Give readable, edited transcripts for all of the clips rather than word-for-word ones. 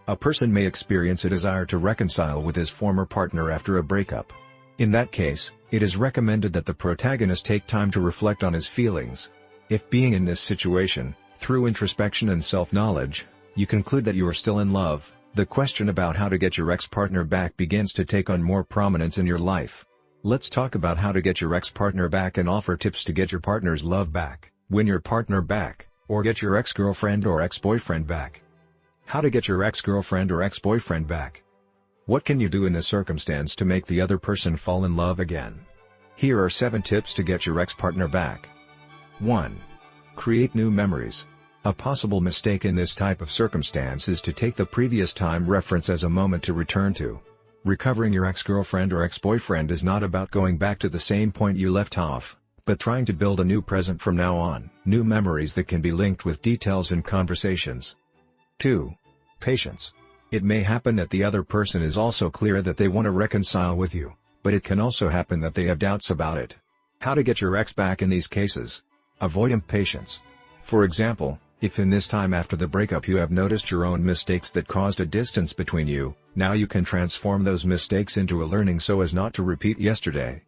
A person may experience a desire to reconcile with his former partner after a breakup. In that case, it is recommended that the protagonist take time to reflect on his feelings. If being in this situation, through introspection and self-knowledge, you conclude that you are still in love, the question about how to get your ex-partner back begins to take on more prominence in your life. Let's talk about how to get your ex-partner back and offer tips to get your partner's love back, win your partner back, or get your ex-girlfriend or ex-boyfriend back. How to get your ex-girlfriend or ex-boyfriend back. What can you do in this circumstance to make the other person fall in love again? Here are 7 tips to get your ex-partner back. 1. Create new memories. A possible mistake in this type of circumstance is to take the previous time reference as a moment to return to. Recovering your ex-girlfriend or ex-boyfriend is not about going back to the same point you left off, but trying to build a new present from now on. New memories that can be linked with details and conversations. 2. Patience. It may happen that the other person is also clear that they want to reconcile with you, but it can also happen that they have doubts about it. How to get your ex back in these cases? Avoid impatience. For example, if in this time after the breakup you have noticed your own mistakes that caused a distance between you, now you can transform those mistakes into a learning so as not to repeat yesterday.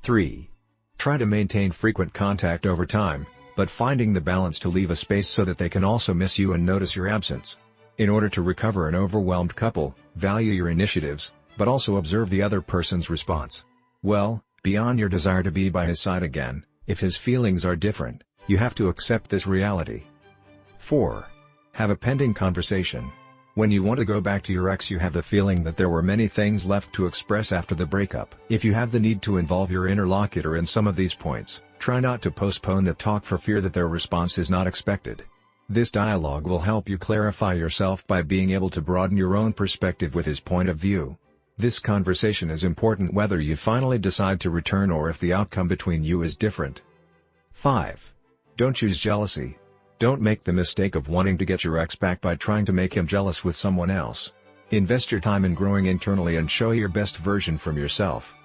3. Try to maintain frequent contact over time, but finding the balance to leave a space so that they can also miss you and notice your absence. In order to recover an overwhelmed couple, value your initiatives, but also observe the other person's response. Well, beyond your desire to be by his side again, if his feelings are different, you have to accept this reality. 4. Have a pending conversation. When you want to go back to your ex, you have the feeling that there were many things left to express after the breakup. If you have the need to involve your interlocutor in some of these points, try not to postpone the talk for fear that their response is not expected. This dialogue will help you clarify yourself by being able to broaden your own perspective with his point of view. This conversation is important whether you finally decide to return or if the outcome between you is different. 5. Don't choose jealousy. Don't make the mistake of wanting to get your ex back by trying to make him jealous with someone else. Invest your time in growing internally and show your best version from yourself.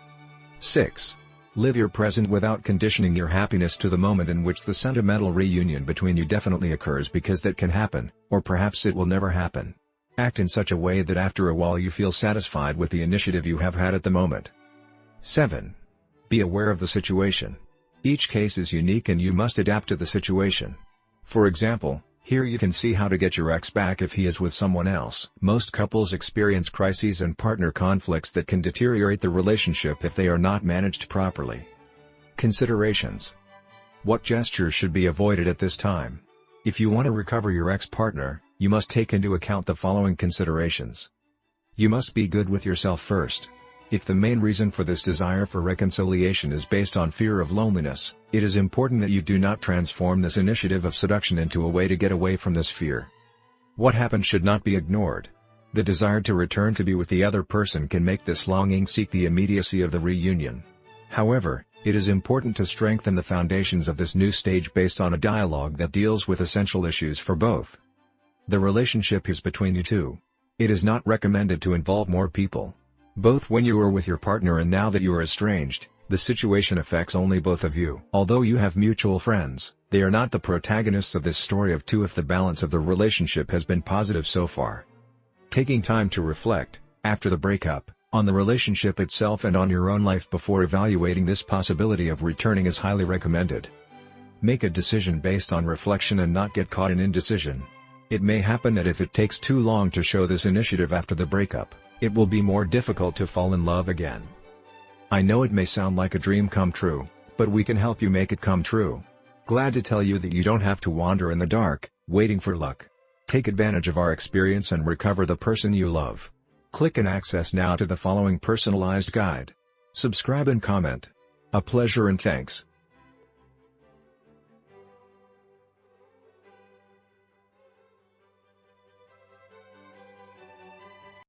6. Live your present without conditioning your happiness to the moment in which the sentimental reunion between you definitely occurs, because that can happen, or perhaps it will never happen. Act in such a way that after a while you feel satisfied with the initiative you have had at the moment. 7. Be aware of the situation. Each case is unique and you must adapt to the situation. For example, here you can see how to get your ex back if he is with someone else. Most couples experience crises and partner conflicts that can deteriorate the relationship if they are not managed properly. Considerations. What gestures should be avoided at this time? If you want to recover your ex-partner, you must take into account the following considerations. You must be good with yourself first. If the main reason for this desire for reconciliation is based on fear of loneliness, it is important that you do not transform this initiative of seduction into a way to get away from this fear. What happened should not be ignored. The desire to return to be with the other person can make this longing seek the immediacy of the reunion. However, it is important to strengthen the foundations of this new stage based on a dialogue that deals with essential issues for both. The relationship is between you two. It is not recommended to involve more people. Both when you were with your partner and now that you are estranged, the situation affects only both of you. Although you have mutual friends, they are not the protagonists of this story of two if the balance of the relationship has been positive so far. Taking time to reflect, after the breakup, on the relationship itself and on your own life before evaluating this possibility of returning is highly recommended. Make a decision based on reflection and not get caught in indecision. It may happen that if it takes too long to show this initiative after the breakup, it will be more difficult to fall in love again. I know it may sound like a dream come true, but we can help you make it come true. Glad to tell you that you don't have to wander in the dark, waiting for luck. Take advantage of our experience and recover the person you love. Click and access now to the following personalized guide. Subscribe and comment. A pleasure and thanks.